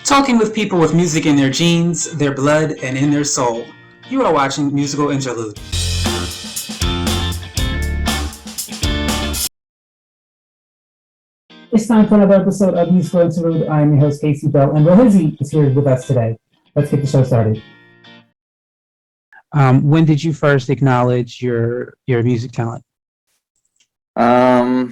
Talking with people with music in their genes, their blood, and in their soul. You are watching Musical Interlude. It's time for another episode of Musical Interlude. I'm your host, Casey Bell, and Rohizzy is here with us today. Let's get the show started. When did you first acknowledge your music talent? I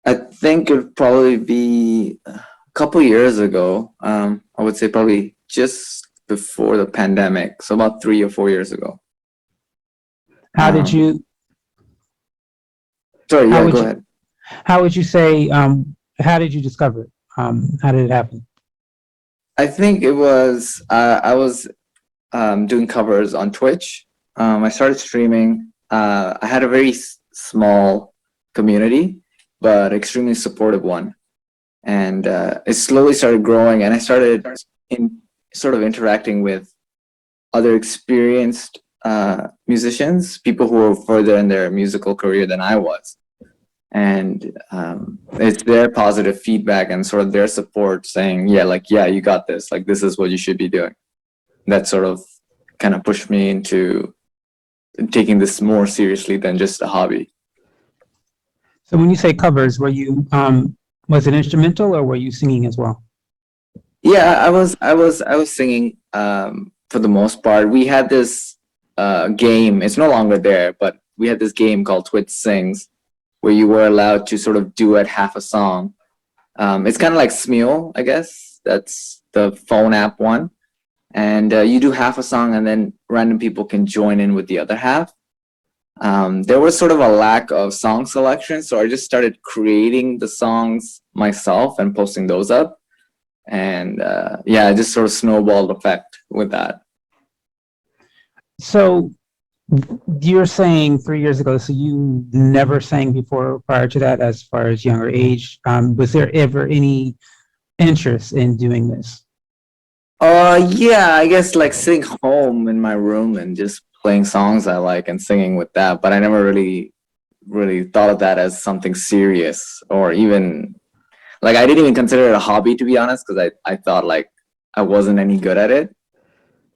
think it'd probably be a couple years ago. I would say probably just before the pandemic, so about 3 or 4 years ago. How did you? Sorry, yeah, go ahead. How would you say? How did you discover it? How did it happen? I think it was I was doing covers on Twitch. I started streaming. I had a very small community, but extremely supportive one, and it slowly started growing. And I started interacting with other experienced musicians, people who were further in their musical career than I was. And it's their positive feedback and sort of their support saying, yeah, you got this, like this is what you should be doing. That sort of kind of pushed me into taking this more seriously than just a hobby. So when you say covers, were you was it instrumental or were you singing as well? Yeah, I was singing for the most part. We had this game, it's no longer there, but we had this game called Twitch Sings, where you were allowed to sort of duet half a song. It's kind of like Smule, I guess. That's the phone app one. And you do half a song and then random people can join in with the other half. There was sort of a lack of song selection, so I just started creating the songs myself and posting those up. And just sort of snowballed effect with that. So you're saying 3 years ago, so you never sang before prior to that as far as younger age. Was there ever any interest in doing this? Yeah, I guess like sitting home in my room and just playing songs I like and singing with that, but I never really thought of that as something serious, or even like I didn't even consider it a hobby, to be honest, because I thought like I wasn't any good at it.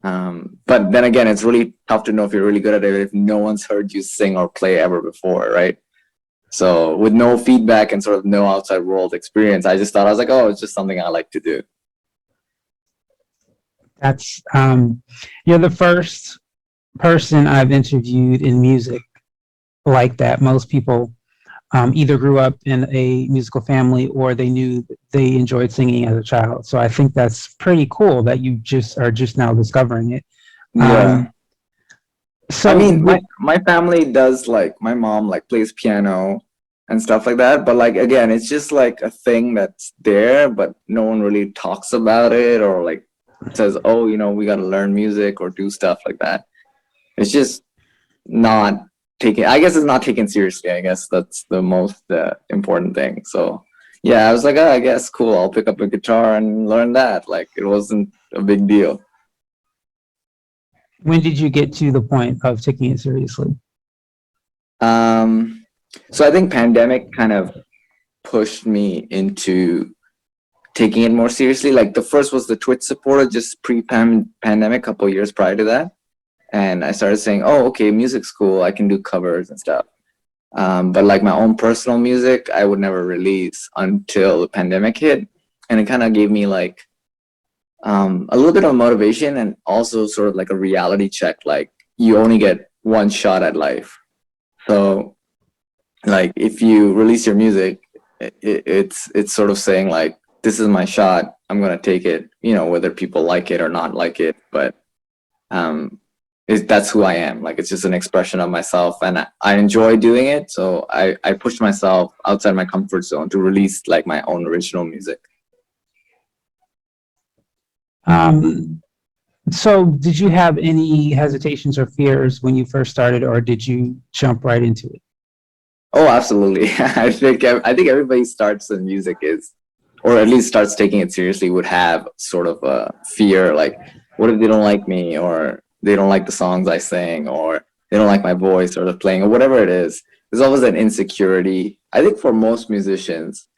But then again, it's really tough to know if you're really good at it if no one's heard you sing or play ever before, right? So with no feedback and sort of no outside world experience, I was like, oh, it's just something I like to do. That's you're the first person I've interviewed in music like that. Most people either grew up in a musical family or they knew they enjoyed singing as a child. So I think that's pretty cool that you are just now discovering it. Yeah. So I mean, my family does, like, my mom like plays piano and stuff like that, but like again, it's just like a thing that's there, but no one really talks about it or like says, oh, we got to learn music or do stuff like that. It's just not taken. I guess it's not taken seriously. I guess that's the most important thing. So yeah, I was like, oh, I guess cool. I'll pick up a guitar and learn that. Like it wasn't a big deal. When did you get to the point of taking it seriously? So I think pandemic kind of pushed me into taking it more seriously. Like the first was the Twitch supporter, just pre-pandemic, a couple years prior to that. And I started saying, oh, okay, music's cool. I can do covers and stuff. But like my own personal music, I would never release until the pandemic hit. And it kind of gave me like a little bit of motivation and also sort of like a reality check. Like you only get one shot at life. So like if you release your music, it's sort of saying like, this is my shot. I'm going to take it, whether people like it or not like it. But that's who I am. Like it's just an expression of myself, and I enjoy doing it. So I pushed myself outside my comfort zone to release like my own original music. So did you have any hesitations or fears when you first started, or did you jump right into it? Oh, absolutely. I think everybody starts in music or at least starts taking it seriously, would have sort of a fear, like, what if they don't like me, or they don't like the songs I sing, or they don't like my voice or the playing, or whatever it is. There's always an insecurity. I think for most musicians,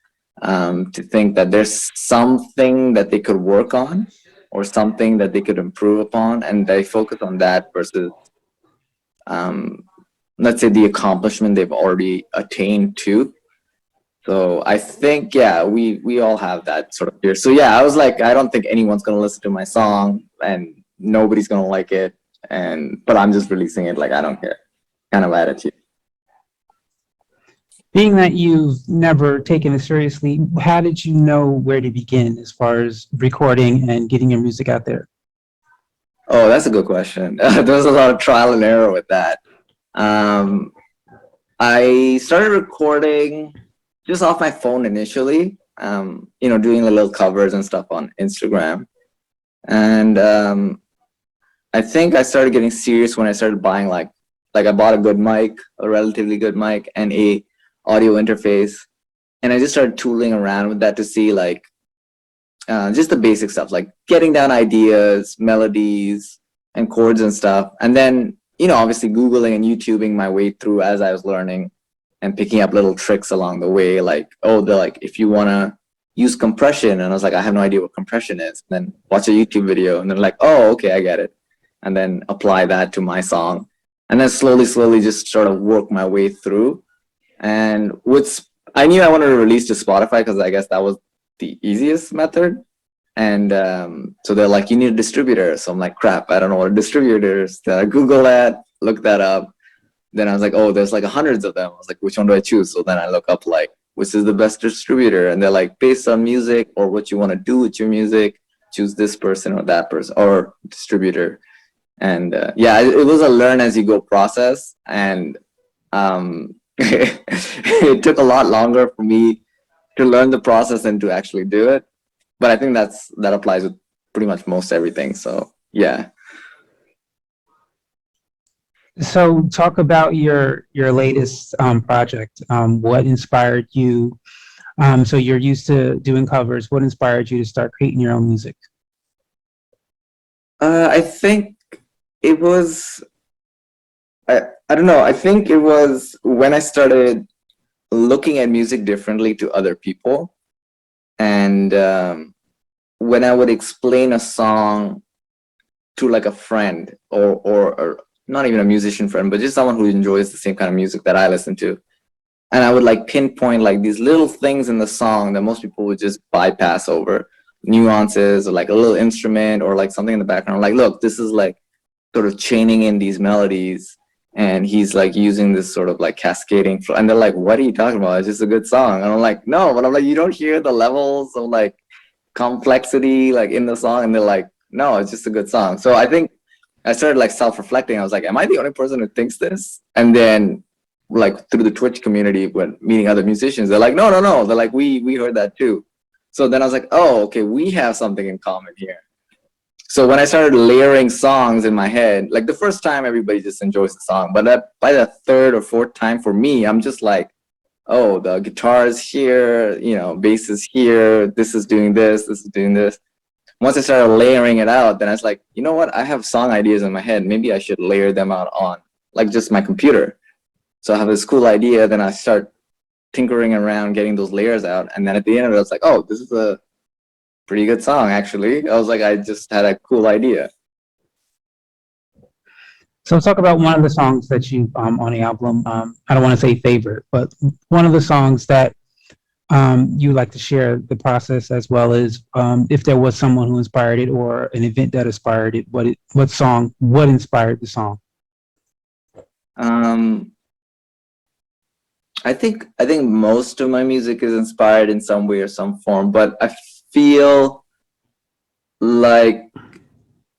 to think that there's something that they could work on or something that they could improve upon, and they focus on that versus, let's say, the accomplishment they've already attained to. So I think, yeah, we all have that sort of fear. So yeah, I was like, I don't think anyone's gonna listen to my song, and nobody's gonna like it, but I'm just releasing it like I don't care kind of attitude. Being that you've never taken it seriously, how did you know where to begin as far as recording and getting your music out there? Oh, that's a good question. There was a lot of trial and error with that. I started recording just off my phone initially, doing the little covers and stuff on Instagram. And I think I started getting serious when I started buying like I bought a good mic, a relatively good mic, and a audio interface. And I just started tooling around with that to see like just the basic stuff, like getting down ideas, melodies, and chords and stuff. And then, obviously Googling and YouTubing my way through as I was learning and picking up little tricks along the way. Like, they're like, if you want to use compression. And I was like, I have no idea what compression is. And then watch a YouTube video and then like, oh, okay, I get it. And then apply that to my song. And then slowly just sort of work my way through. And I knew I wanted to release to Spotify because I guess that was the easiest method. And so they're like, you need a distributor. So I'm like, crap, I don't know what a distributor is. Then I Google that, look that up. Then I was like, oh, there's like hundreds of them. I was like, which one do I choose? So then I look up like, which is the best distributor? And they're like, based on music or what you want to do with your music, choose this person or that person or distributor. And yeah, it was a learn as you go process. And it took a lot longer for me to learn the process and to actually do it. But I think that applies with pretty much most everything. So yeah. So talk about your latest project. What inspired you? So you're used to doing covers. What inspired you to start creating your own music? I think it was, I don't know. I think it was when I started looking at music differently to other people. And when I would explain a song to like a friend or not even a musician friend, but just someone who enjoys the same kind of music that I listen to. And I would like pinpoint like these little things in the song that most people would just bypass over, nuances or like a little instrument or like something in the background. Like, look, this is like sort of chaining in these melodies and he's like using this sort of like cascading flow. And they're like, what are you talking about? It's just a good song. And I'm like, no, but I'm like, you don't hear the levels of like complexity like in the song. And they're like, no, it's just a good song. So I think I started like self-reflecting. I was like, am I the only person who thinks this? And then like through the Twitch community, when meeting other musicians, they're like, no. They're like, we heard that too. So then I was like, oh, okay, we have something in common here. So when I started layering songs in my head, like the first time everybody just enjoys the song, but by the third or fourth time for me, I'm just like, oh, the guitar is here, bass is here, this is doing this is doing this. Once I started layering it out, then I was like, you know what? I have song ideas in my head. Maybe I should layer them out on like just my computer. So I have this cool idea. Then I start tinkering around, getting those layers out. And then at the end of it, I was like, oh, this is a pretty good song, actually. I was like, I just had a cool idea. So talk about one of the songs that you on the album. I don't want to say favorite, but one of the songs that you like to share the process, as well as if there was someone who inspired it or an event that inspired it. What inspired the song? I think most of my music is inspired in some way or some form, but I feel like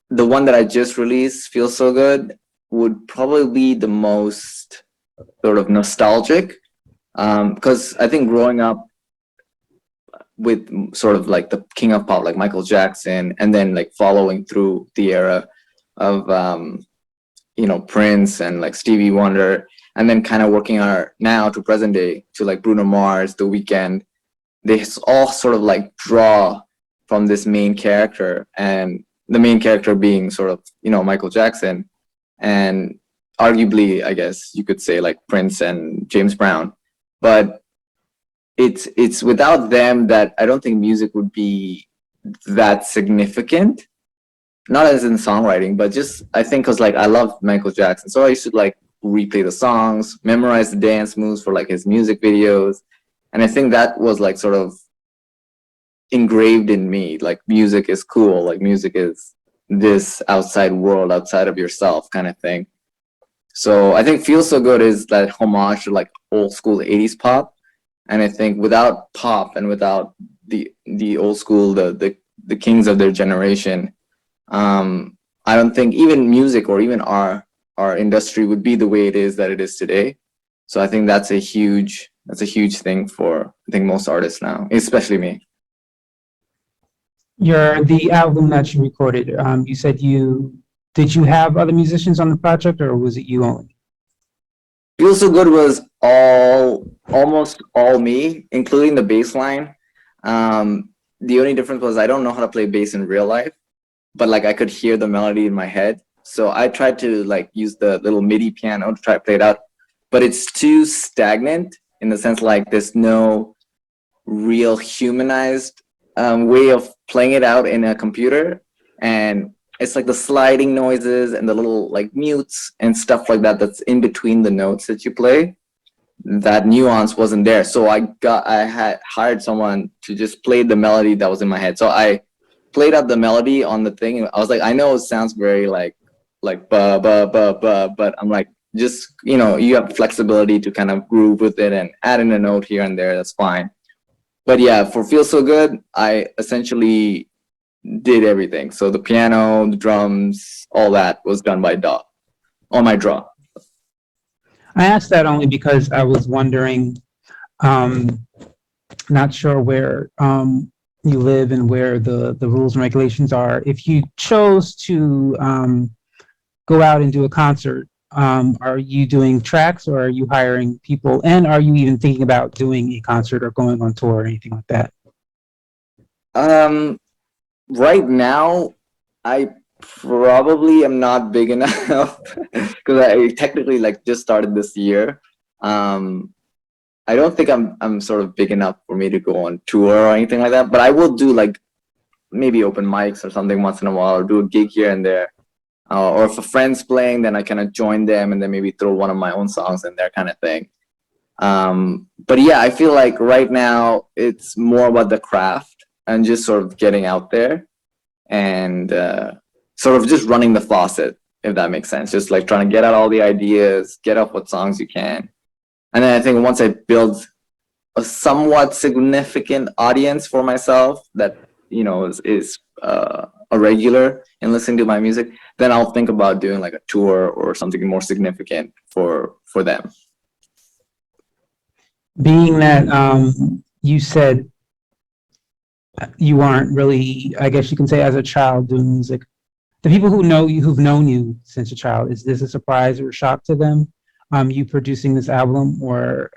the one that I just released, Feels So Good, would probably be the most sort of nostalgic, because I think growing up with sort of like the king of pop, like Michael Jackson, and then like following through the era of Prince and like Stevie Wonder, and then kind of working on now to present day to like Bruno Mars, The Weeknd. They all sort of like draw from this main character, and the main character being sort of Michael Jackson, and arguably I guess you could say like Prince and James Brown. But it's without them that I don't think music would be that significant. Not as in songwriting, but just I think because like I love Michael Jackson, so I used to like replay the songs, memorize the dance moves for like his music videos, and I think that was like sort of engraved in me. Like music is cool, like music is this outside world, outside of yourself, kind of thing. So I think "Feel So Good" is that homage to like old school '80s pop, and I think without pop and without the old school, the kings of their generation, I don't think even music or even our industry would be the way it is that it is today. So I think that's a huge thing for I think most artists now, especially me. The album that you recorded, you said did you have other musicians on the project, or was it you only? Feel So Good was almost all me, including the bass line. The only difference was I don't know how to play bass in real life, but like I could hear the melody in my head. So I tried to like use the little MIDI piano to try to play it out, but it's too stagnant in the sense like there's no real humanized way of playing it out in a computer. And it's like the sliding noises and the little like mutes and stuff like that that's in between the notes that you play. That nuance wasn't there. So I had hired someone to just play the melody that was in my head. So I played out the melody on the thing. I was like, I know it sounds very like ba ba ba ba, but I'm like, just you have flexibility to kind of groove with it and add in a note here and there. That's fine. But yeah, for "Feel So Good," I essentially did everything. So the piano, the drums, all that was done by Doc on my draw. I asked that only because I was wondering, um, not sure where you live and where the rules and regulations are. If you chose to go out and do a concert, are you doing tracks or are you hiring people? And are you even thinking about doing a concert or going on tour or anything like that? Right now, I probably am not big enough because I technically like just started this year. I don't think I'm sort of big enough for me to go on tour or anything like that. But I will do like maybe open mics or something once in a while, or do a gig here and there. Or if a friend's playing, then I kind of join them and then maybe throw one of my own songs in there, kind of thing. But yeah, I feel like right now it's more about the craft and just sort of getting out there and sort of just running the faucet, if that makes sense. Just like trying to get out all the ideas, get up what songs you can. And then I think once I build a somewhat significant audience for myself that, is a regular in listening to my music, then I'll think about doing like a tour or something more significant for them. Being that you said you aren't really, I guess you can say, as a child doing music, the people who know you, who've known you since a child, is this a surprise or a shock to them? You producing this album, or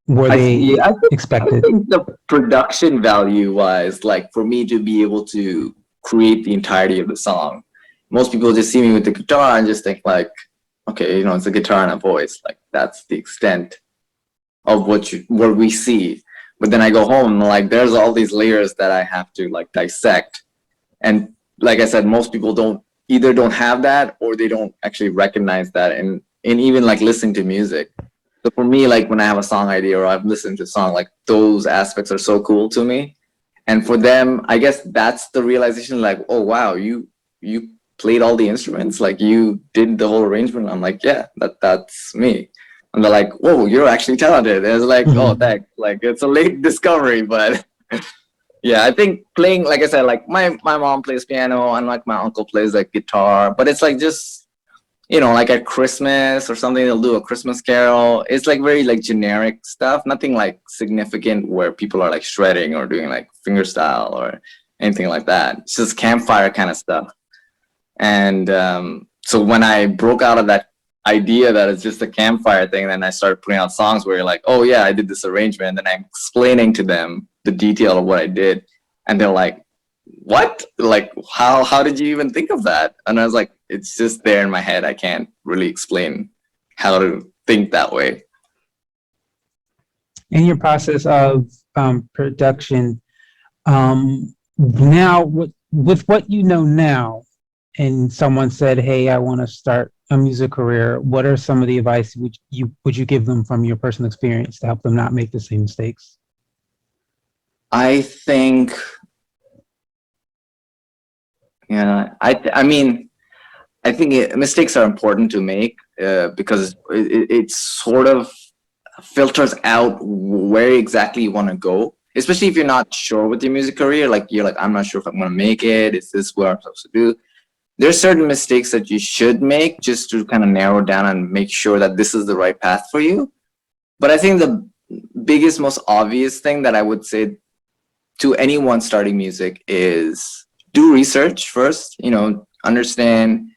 were they expected? I think the production value wise, like for me to be able to create the entirety of the song, most people just see me with the guitar and just think like, okay, it's a guitar and a voice. Like that's the extent of what we see. But then I go home and like there's all these layers that I have to like dissect. And like I said, most people don't have that or they don't actually recognize that in even like listening to music. So for me, like when I have a song idea or I've listened to a song, like those aspects are so cool to me. And for them, I guess that's the realization, like, oh wow, you played all the instruments, like you did the whole arrangement. I'm like, yeah, that's me. And they're like, whoa, you're actually talented. And it's like, oh, thanks. Like it's a late discovery, but yeah, I think playing, like I said, like my mom plays piano and like my uncle plays like guitar, but it's like just, like at Christmas or something, they'll do a Christmas carol. It's like very like generic stuff, nothing like significant where people are like shredding or doing like fingerstyle or anything like that. It's just campfire kind of stuff. And so when I broke out of that idea that it's just a campfire thing, then I started putting out songs where you're like, oh yeah, I did this arrangement, and I'm explaining to them the detail of what I did, and they're like, what? Like how did you even think of that? And I was like, it's just there in my head. I can't really explain how to think that way. In your process of production, now with what you know now, and someone said, "Hey, I want to start a music career," what are some of the advice would you give them from your personal experience to help them not make the same mistakes? I think, yeah, I mean, I think mistakes are important to make because it sort of filters out where exactly you want to go, especially if you're not sure with your music career. Like you're like, I'm not sure if I'm going to make it. Is this what I'm supposed to do? There's certain mistakes that you should make just to kind of narrow down and make sure that this is the right path for you. But I think the biggest, most obvious thing that I would say to anyone starting music is do research first, you know, understand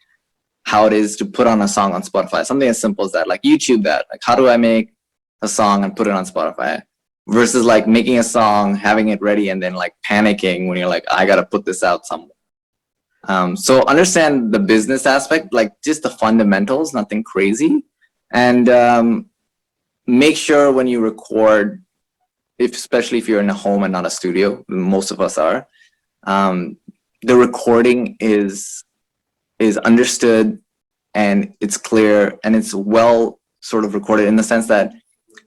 how it is to put on a song on Spotify. Something as simple as that, like YouTube that, like how do I make a song and put it on Spotify versus like making a song, having it ready and then like panicking when you're like, I got to put this out somewhere. So understand the business aspect, like just the fundamentals, nothing crazy. And make sure when you record, especially if you're in a home and not a studio, most of us are, the recording is understood and it's clear and it's well sort of recorded in the sense that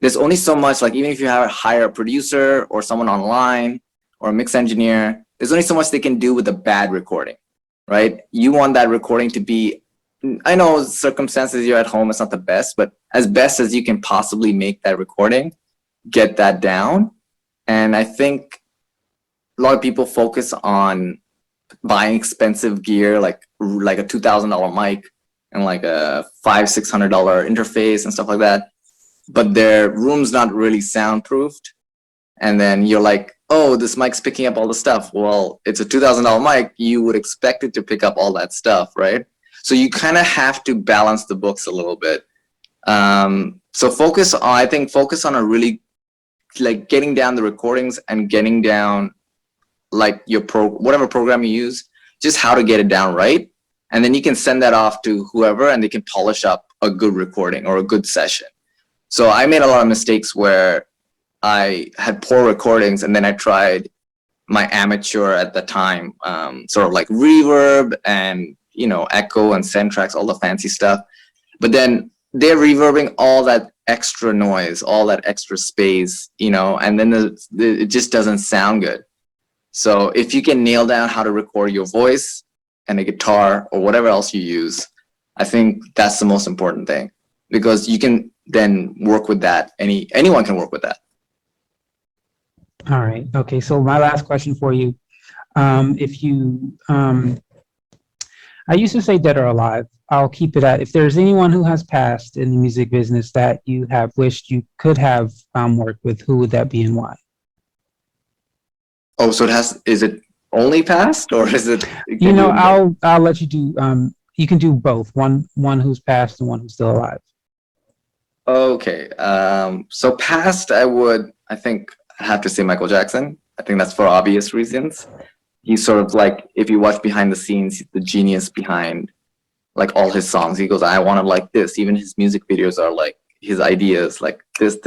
there's only so much, like even if you hire a producer or someone online or a mix engineer, there's only so much they can do with a bad recording, right? You want that recording to be, I know circumstances you're at home, it's not the best, but as best as you can possibly make that recording, get that down. And I think a lot of people focus on buying expensive gear, like a $2,000 mic and like a $500-600 interface and stuff like that, but their room's not really soundproofed. And then you're like, oh, this mic's picking up all the stuff. Well, it's a $2,000 mic. You would expect it to pick up all that stuff, right? So you kind of have to balance the books a little bit. So focus on a really, like getting down the recordings and getting down like your whatever program you use, just how to get it down right. And then you can send that off to whoever and they can polish up a good recording or a good session. So I made a lot of mistakes where I had poor recordings and then I tried my amateur at the time, sort of like reverb and, you know, echo and send tracks, all the fancy stuff. But then they're reverbing all that extra noise, all that extra space, you know, and then it just doesn't sound good. So if you can nail down how to record your voice and a guitar or whatever else you use, I think that's the most important thing, because you can then work with that. Anyone can work with that. All right. Okay. So my last question for you, if you, I used to say dead or alive. I'll keep it at, if there's anyone who has passed in the music business that you have wished you could have worked with, who would that be and why? Oh, so is it only past or is it? You know, I'll let you do, you can do both, one who's passed and one who's still alive. Okay. So past, I think I have to say Michael Jackson. I think that's for obvious reasons. He's sort of like, if you watch behind the scenes, the genius behind like all his songs. He goes, I want it like this. Even his music videos are like his ideas, like this.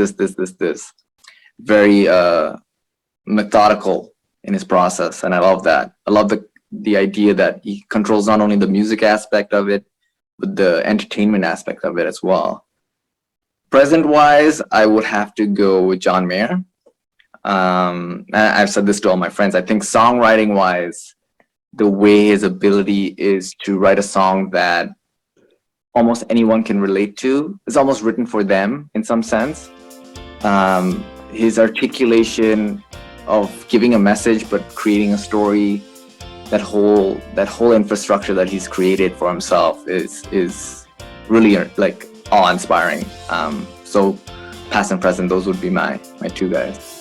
Very methodical in his process. And I love that. I love the idea that he controls not only the music aspect of it, but the entertainment aspect of it as well. Present wise, I would have to go with John Mayer. I've said this to all my friends. I think songwriting wise, the way his ability is to write a song that almost anyone can relate to, is almost written for them in some sense. His articulation of giving a message but creating a story, that whole infrastructure that he's created for himself is really like awe-inspiring. So past and present, those would be my two guys.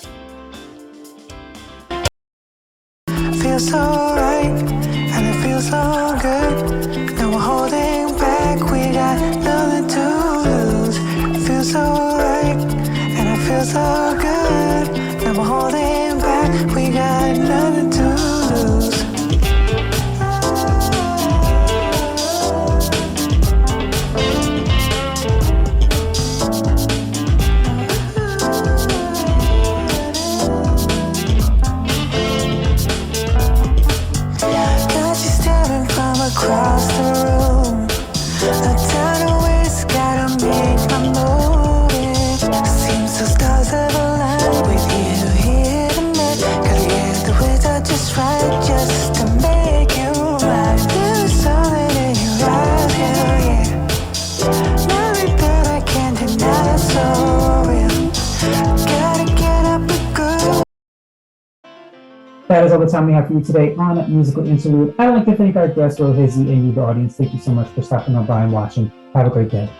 Feels so right, and it feels so good. No we're holding back, we got nothing to lose. It feels so right, and it feels so good. No we're holding back, we got nothing to lose. that is all the time we have for you today on Musical Interlude. I'd like to thank our guest, Rohizzy, and you, the audience. Thank you so much for stopping on by and watching. Have a great day.